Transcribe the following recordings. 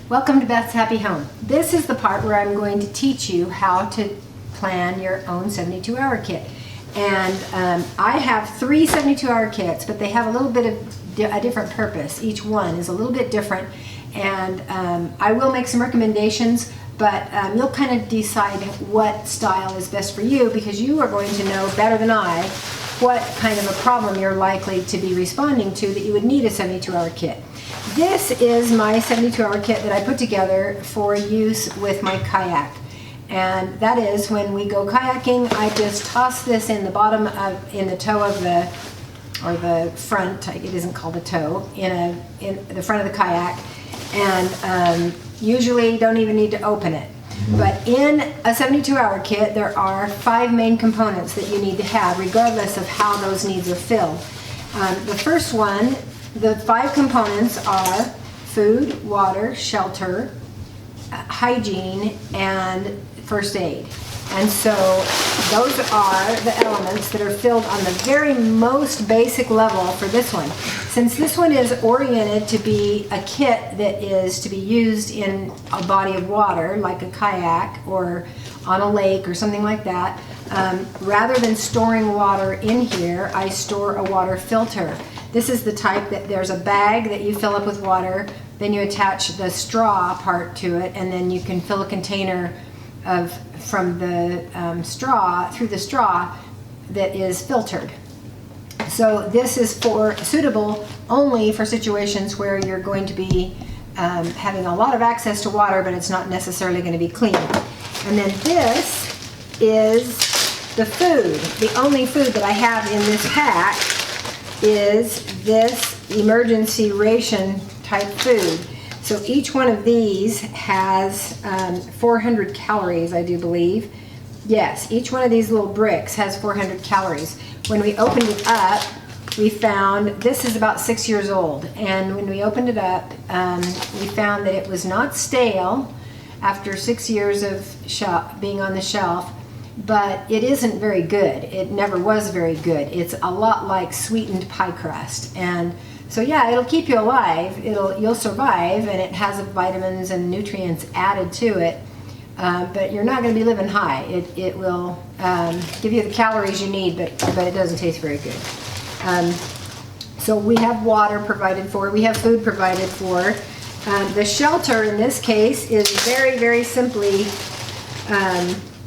Welcome to Beth's Happy Home. This is the part where I'm going to teach you how to plan your own 72-hour kit. And I have 3 72-hour kits, but they have a little bit of a different purpose. Each one is a little bit different, and I will make some recommendations, but you'll kind of decide what style is best for you, because you are going to know better than I what kind of a problem you're likely to be responding to that you would need a 72-hour kit. This is my 72-hour kit that I put together for use with my kayak. And that is, when we go kayaking, I just toss this in the bottom of, in the toe of the, or the front, it isn't called a toe, in the front of the kayak, and usually don't even need to open it. But in a 72-hour kit, there are 5 main components that you need to have, regardless of how those needs are filled. The first one, the 5 components are food, water, shelter, hygiene, and first aid. And so those are the elements that are filled on the very most basic level for this one. Since this one is oriented to be a kit that is to be used in a body of water, like a kayak or on a lake or something like that, rather than storing water in here, I store a water filter. This is the type that there's a bag that you fill up with water, then you attach the straw part to it, and then you can fill a container from the straw, through the straw that is filtered. So this is suitable only for situations where you're going to be having a lot of access to water, but it's not necessarily going to be clean. And then this is the food. The only food that I have in this pack is this emergency ration type food. So each one of these has 400 calories, I do believe. Yes, each one of these little bricks has 400 calories. When we opened it up, we found this is about 6 years old. And when we opened it up, we found that it was not stale after 6 years of being on the shelf, but it isn't very good. It never was very good. It's a lot like sweetened pie crust. And so yeah, it'll keep you alive, you'll survive, and it has vitamins and nutrients added to it, but you're not going to be living high. It will give you the calories you need, but it doesn't taste very good. So we have water provided for, we have food provided for. The shelter in this case is very, very simply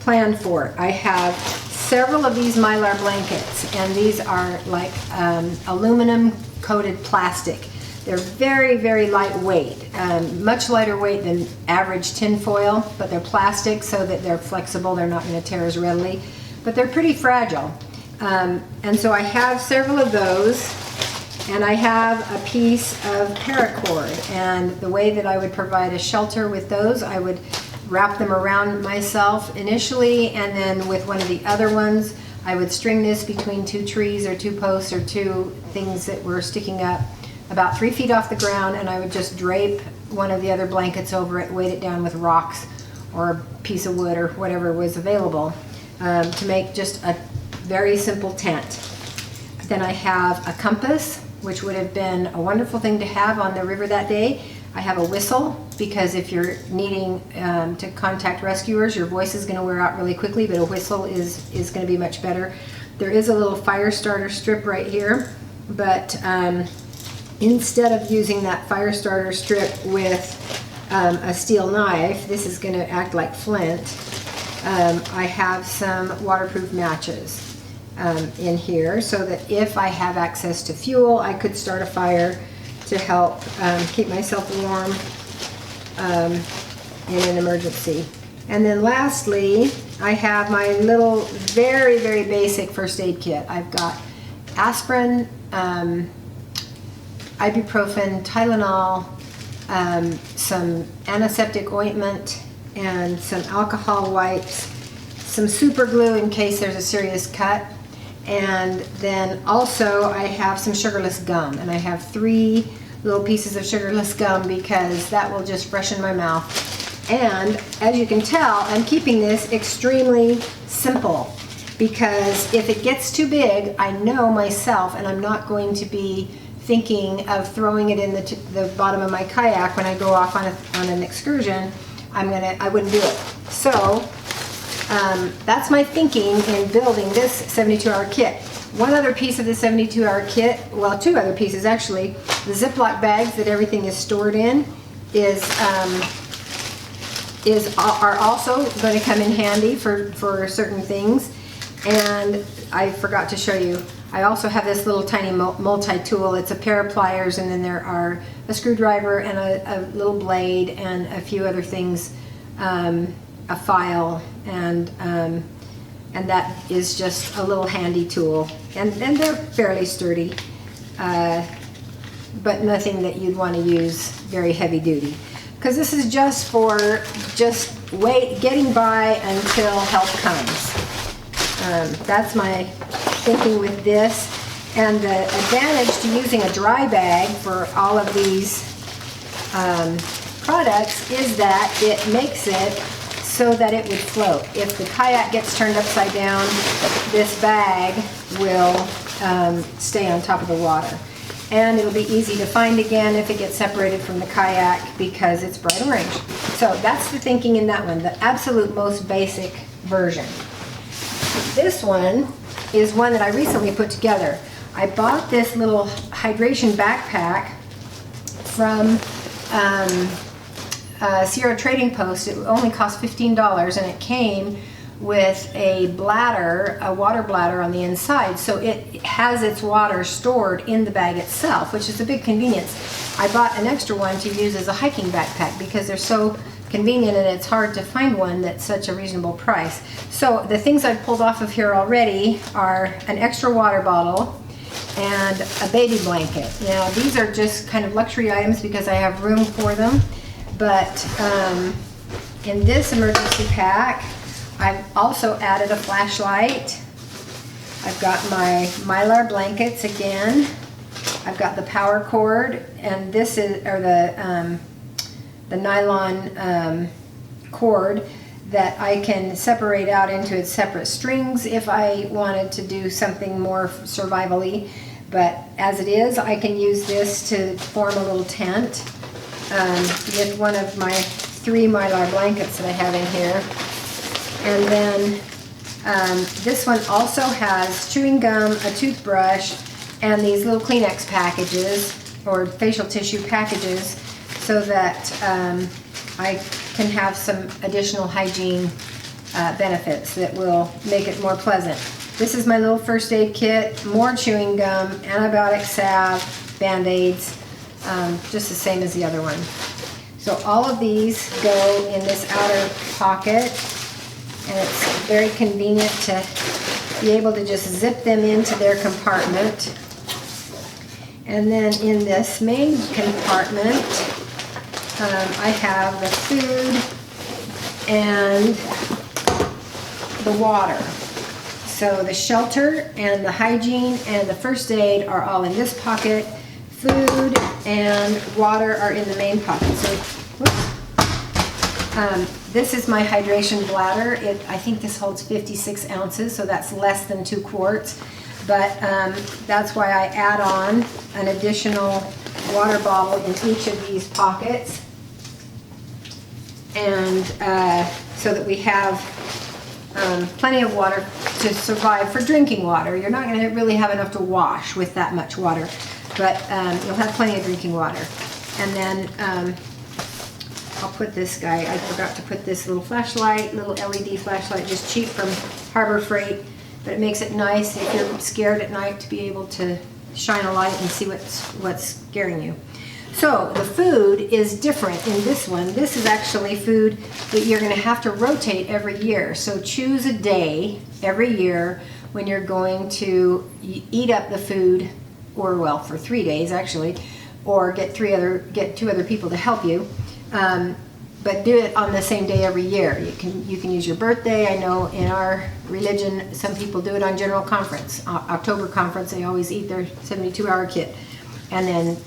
planned for. I have several of these Mylar blankets, and these are like aluminum coated plastic. They're very, very lightweight, much lighter weight than average tin foil, but they're plastic so that they're flexible. They're not going to tear as readily, but they're pretty fragile. And so I have several of those, and I have a piece of paracord. And the way that I would provide a shelter with those, I would wrap them around myself initially, and then with one of the other ones, I would string this between 2 trees or 2 posts or 2 things that were sticking up about 3 feet off the ground, and I would just drape one of the other blankets over it, weight it down with rocks or a piece of wood or whatever was available to make just a very simple tent. Then I have a compass, which would have been a wonderful thing to have on the river that day. I have a whistle, because if you're needing to contact rescuers, your voice is going to wear out really quickly, but a whistle is going to be much better. There is a little fire starter strip right here, but instead of using that fire starter strip with a steel knife, this is going to act like flint. I have some waterproof matches in here, so that if I have access to fuel, I could start a fire to help keep myself warm in an emergency. And then lastly, I have my little very, very basic first aid kit. I've got aspirin, ibuprofen, Tylenol, some antiseptic ointment, and some alcohol wipes, some super glue in case there's a serious cut, and then also I have some sugarless gum, and I have 3 little pieces of sugarless gum because that will just freshen my mouth. And as you can tell, I'm keeping this extremely simple, because if it gets too big, I know myself, and I'm not going to be thinking of throwing it in the bottom of my kayak when I go off on an excursion, I wouldn't do it. So that's my thinking in building this 72-hour kit. One other piece of the 72-hour kit, well, two other pieces actually, the Ziploc bags that everything is stored in are also going to come in handy for certain things. And I forgot to show you, I also have this little tiny multi-tool. It's a pair of pliers, and then there are a screwdriver and a little blade and a few other things, a file, and that is just a little handy tool. And they're fairly sturdy, but nothing that you'd want to use very heavy duty. Because this is just for getting by until help comes. That's my thinking with this. And the advantage to using a dry bag for all of these products is that it makes it so that it would float. If the kayak gets turned upside down, this bag will stay on top of the water. And it'll be easy to find again if it gets separated from the kayak because it's bright orange. So that's the thinking in that one, the absolute most basic version. This one is one that I recently put together. I bought this little hydration backpack from Sierra Trading Post. It only cost $15, and it came with a bladder, a water bladder on the inside, so it has its water stored in the bag itself, which is a big convenience. I bought an extra one to use as a hiking backpack because they're so convenient, and it's hard to find one that's such a reasonable price. So the things I've pulled off of here already are an extra water bottle and a baby blanket. Now these are just kind of luxury items because I have room for them, but in this emergency pack I've also added a flashlight. I've got my Mylar blankets again. I've got the power cord, and this is the nylon cord that I can separate out into its separate strings if I wanted to do something more survivally. But as it is, I can use this to form a little tent with one of my 3 Mylar blankets that I have in here. And then this one also has chewing gum, a toothbrush, and these little Kleenex packages or facial tissue packages so that I can have some additional hygiene benefits that will make it more pleasant. This is my little first aid kit, more chewing gum, antibiotic salve, Band-Aids, just the same as the other one. So all of these go in this outer pocket, and it's very convenient to be able to just zip them into their compartment. And then in this main compartment, I have the food and the water. So the shelter and the hygiene and the first aid are all in this pocket. Food and water are in the main pocket. So, this is my hydration bladder. I think this holds 56 ounces, so that's less than 2 quarts. But that's why I add on an additional water bottle in each of these pockets. And so that we have plenty of water to survive for drinking water. You're not going to really have enough to wash with that much water, but you'll have plenty of drinking water. And then I'll put this guy, I forgot to put this little flashlight, little LED flashlight, just cheap from Harbor Freight, but it makes it nice if you're scared at night to be able to shine a light and see what's scaring you. So the food is different in this one. This is actually food that you're going to have to rotate every year. So choose a day every year when you're going to eat up the food, or well, for 3 days actually, or get 2 other people to help you. But do it on the same day every year. You can use your birthday. I know in our religion, some people do it on General Conference, October Conference. They always eat their 72-hour kit and then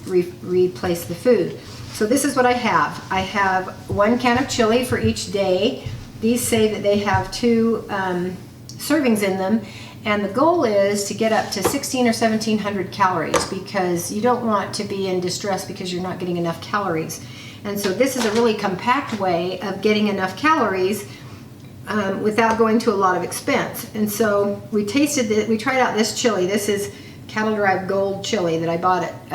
replace the food. So this is what I have. I have 1 can of chili for each day. These say that they have 2 servings in them. And the goal is to get up to 1,600 or 1,700 calories, because you don't want to be in distress because you're not getting enough calories. And so this is a really compact way of getting enough calories without going to a lot of expense. And so we tasted it. We tried out this chili. This is Cattle Derived Gold chili that I bought at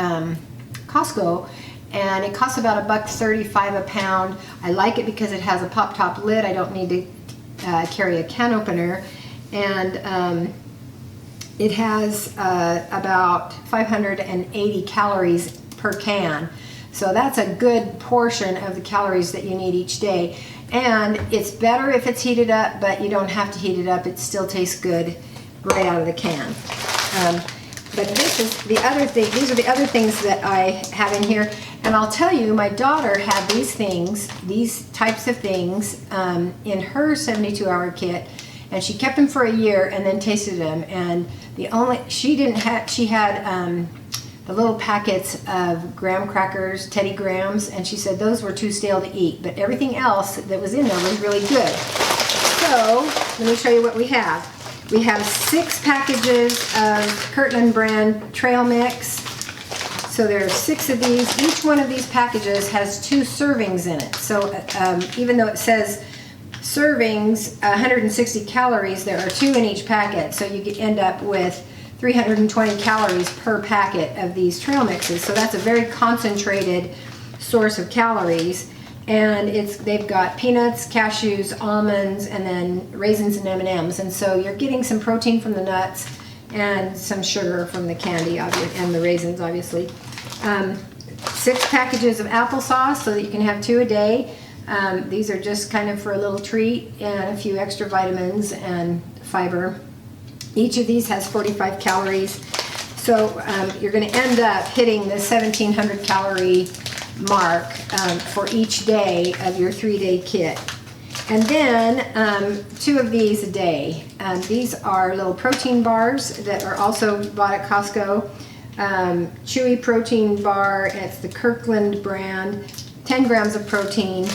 Costco, and it costs about $1.35 a pound. I like it because it has a pop top lid. I don't need to carry a can opener, and it has about 580 calories per can. So that's a good portion of the calories that you need each day. And it's better if it's heated up, but you don't have to heat it up. It still tastes good right out of the can. But this is the other thing. These are the other things that I have in here. And I'll tell you, my daughter had these things, these types of things, in her 72-hour kit, and she kept them for a year and then tasted them. And she had the little packets of graham crackers, Teddy Grahams, and she said those were too stale to eat. But everything else that was in there was really good. So let me show you what we have. We have 6 packages of Kirtland brand trail mix. So there are 6 of these. Each one of these packages has 2 servings in it. So even though it says servings, 160 calories, there are 2 in each packet. So you end up with 320 calories per packet of these trail mixes. So that's a very concentrated source of calories. And they've got peanuts, cashews, almonds, and then raisins and M&Ms. And so you're getting some protein from the nuts and some sugar from the candy and the raisins, obviously. 6 packages of applesauce so that you can have 2 a day. These are just kind of for a little treat, and a few extra vitamins and fiber. Each of these has 45 calories. So you're going to end up hitting the 1,700 calorie mark for each day of your 3-day kit. And then 2 of these a day. These are little protein bars that are also bought at Costco. Chewy protein bar, it's the Kirkland brand, 10 grams of protein.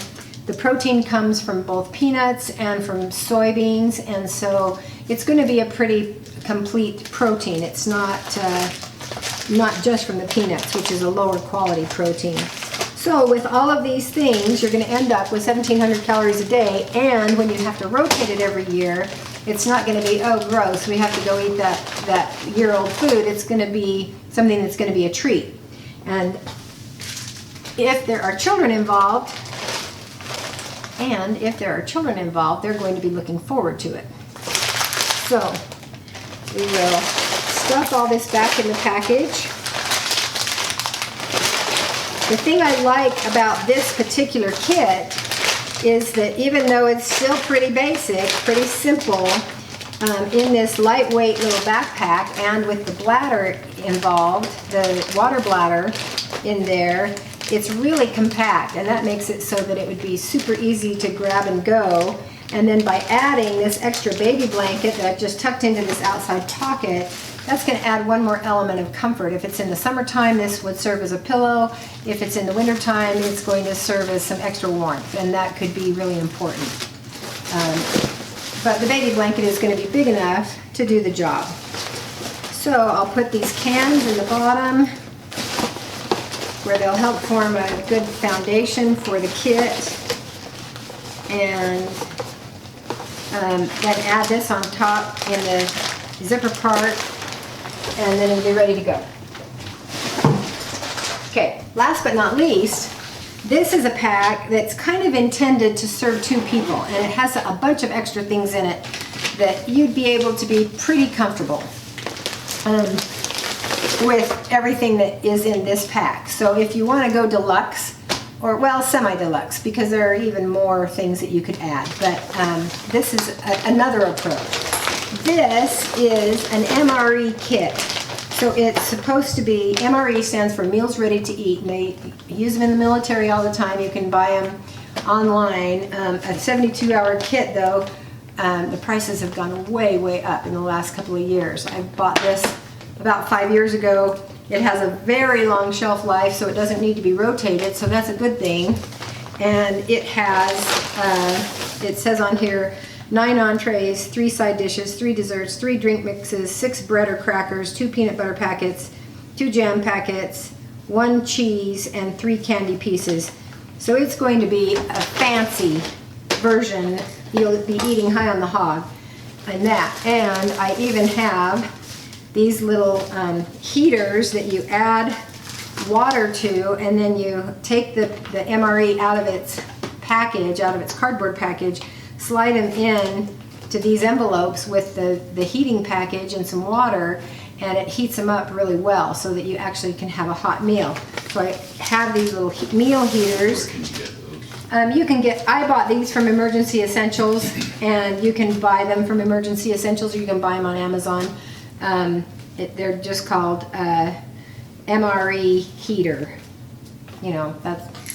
The protein comes from both peanuts and from soybeans, and so it's going to be a pretty complete protein. It's not just from the peanuts, which is a lower quality protein. So with all of these things, you're going to end up with 1,700 calories a day, and when you have to rotate it every year, it's not going to be, oh gross, we have to go eat that year-old food. It's going to be something that's going to be a treat. And if there are children involved, they're going to be looking forward to it. So we will stuff all this back in the package. The thing I like about this particular kit is that even though it's still pretty basic, pretty simple, in this lightweight little backpack, and with the bladder involved, the water bladder in there, it's really compact, and that makes it so that it would be super easy to grab and go. And then by adding this extra baby blanket that I've just tucked into this outside pocket, that's going to add one more element of comfort. If it's in the summertime, this would serve as a pillow. If it's in the wintertime, it's going to serve as some extra warmth, and that could be really important. But the baby blanket is going to be big enough to do the job. So I'll put these cans in the bottom where they'll help form a good foundation for the kit. And then add this on top in the zipper part, and then it'll be ready to go. Okay, last but not least, this is a pack that's kind of intended to serve 2 people, and it has a bunch of extra things in it that you'd be able to be pretty comfortable with everything that is in this pack. So if you want to go deluxe, or well, semi-deluxe, because there are even more things that you could add, but this is another approach. This is an MRE kit. So it's supposed to be, MRE stands for Meals Ready to Eat, and they use them in the military all the time. You can buy them online. A 72-hour kit, though, the prices have gone way, way up in the last couple of years. I bought this about 5 years ago. It has a very long shelf life, so it doesn't need to be rotated, so that's a good thing. And it has, it says on here, 9 entrees, 3 side dishes, 3 desserts, 3 drink mixes, 6 bread or crackers, 2 peanut butter packets, 2 jam packets, 1 cheese, and 3 candy pieces. So it's going to be a fancy version. You'll be eating high on the hog and that. And I even have these little heaters that you add water to, and then you take the MRE out of its package, out of its cardboard package, slide them in to these envelopes with the heating package and some water, and it heats them up really well so that you actually can have a hot meal. So I have these little meal heaters. You can get, I bought these from Emergency Essentials, and you can buy them from Emergency Essentials, or you can buy them on Amazon. They're just called MRE heater. You know,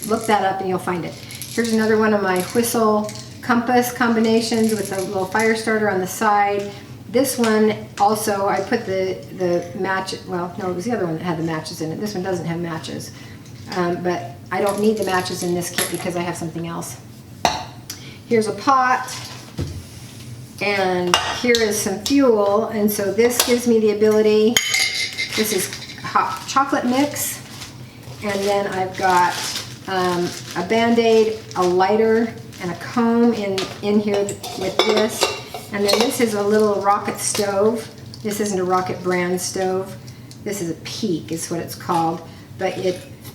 look that up and you'll find it. Here's another one of my whistle compass combinations with a little fire starter on the side. This one also, I put the match, well, no, it was the other one that had the matches in it. This one doesn't have matches. But I don't need the matches in this kit because I have something else. Here's a pot, and here is some fuel, and so this gives me the ability, this is hot chocolate mix, and then I've got a Band-Aid, a lighter, and a comb in here with this. And then this is a little rocket stove. This isn't a rocket brand stove. This is a Peak, is what it's called. But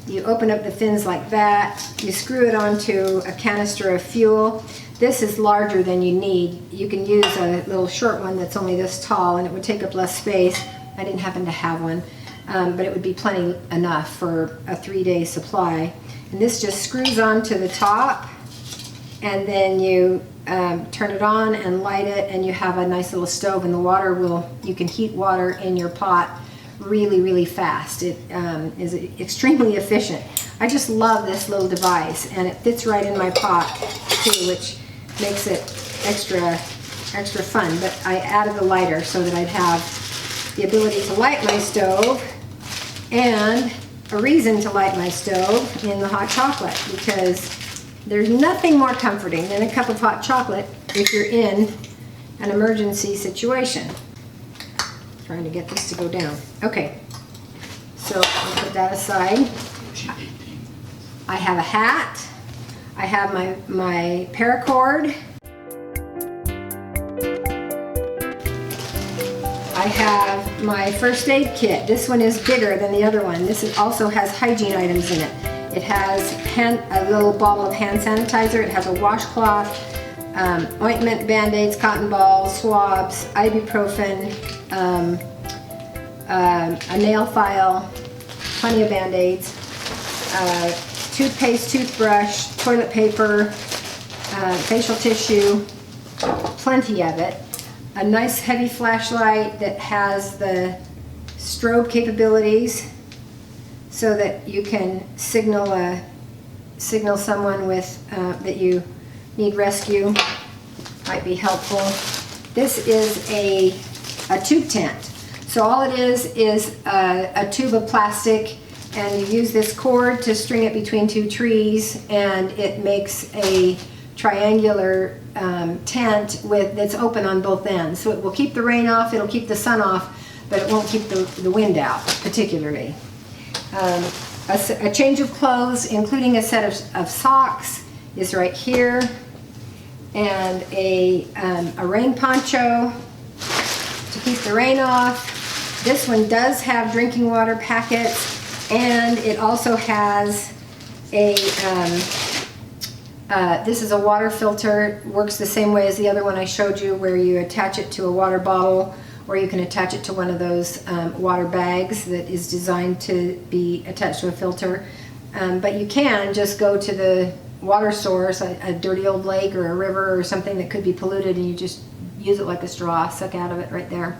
you open up the fins like that. You screw it onto a canister of fuel. This is larger than you need. You can use a little short one that's only this tall, and it would take up less space. I didn't happen to have one, but it would be plenty enough for a 3-day supply. And this just screws onto the top, and then you turn it on and light it, and you have a nice little stove, and the water you can heat water in your pot really, really fast. It is extremely efficient. I just love this little device, and it fits right in my pot too, which makes it extra fun. But I added the lighter so that I'd have the ability to light my stove, and a reason to light my stove in the hot chocolate, because there's nothing more comforting than a cup of hot chocolate if you're in an emergency situation. Trying to get this to go down. Okay, so I'll put that aside. I have a hat. I have my paracord. I have my first aid kit. This one is bigger than the other one. This also has hygiene items in it. It has a little bottle of hand sanitizer. It has a washcloth, ointment, Band-Aids, cotton balls, swabs, ibuprofen, a nail file, plenty of Band-Aids, toothpaste, toothbrush, toilet paper, facial tissue, plenty of it. A nice heavy flashlight that has the strobe capabilities, so that you can signal someone with that you need rescue. Might be helpful. This is a tube tent. So all it is a tube of plastic, and you use this cord to string it between 2 trees, and it makes a triangular tent that's open on both ends. So it will keep the rain off, it'll keep the sun off, but it won't keep the wind out particularly. A change of clothes, including a set of socks, is right here, and a rain poncho to keep the rain off. This one does have drinking water packets, and it also has this is a water filter. It works the same way as the other one I showed you, where you attach it to a water bottle, or you can attach it to one of those water bags that is designed to be attached to a filter. But you can just go to the water source, a dirty old lake or a river or something that could be polluted, and you just use it like a straw, suck out of it right there.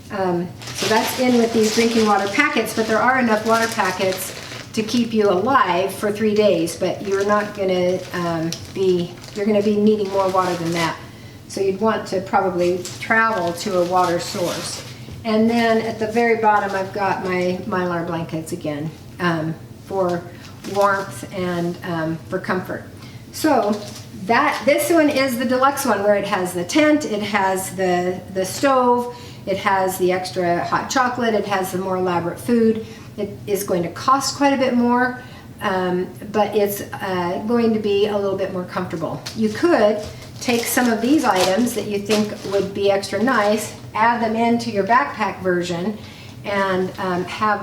So that's in with these drinking water packets, but there are enough water packets to keep you alive for 3 days, but you're not gonna you're gonna be needing more water than that. So you'd want to probably travel to a water source. And then at the very bottom, I've got my Mylar blankets again, for warmth and for comfort. So This one is the deluxe one where it has the tent, it has the stove, it has the extra hot chocolate, it has the more elaborate food. It is going to cost quite a bit more, but it's going to be a little bit more comfortable. You could take some of these items that you think would be extra nice, add them into your backpack version, and have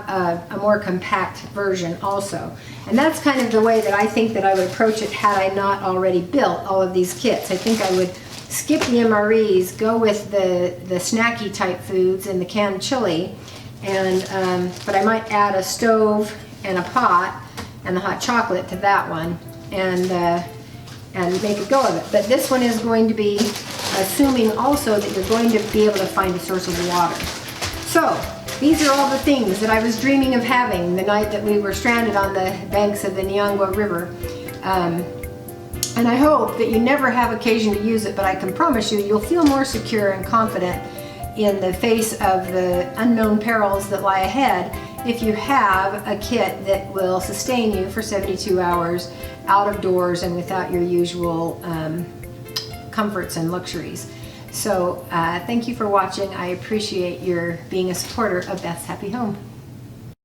a more compact version also. And that's kind of the way that I think that I would approach it had I not already built all of these kits. I think I would skip the MREs, go with the snacky type foods and the canned chili, and but I might add a stove and a pot and the hot chocolate to that one, and make a go of it. But this one is going to be assuming also that you're going to be able to find a source of water. So these are all the things that I was dreaming of having the night that we were stranded on the banks of the Nyangwa River. And I hope that you never have occasion to use it, but I can promise you, you'll feel more secure and confident in the face of the unknown perils that lie ahead if you have a kit that will sustain you for 72 hours out of doors and without your usual comforts and luxuries. So thank you for watching. I appreciate your being a supporter of Beth's Happy Home.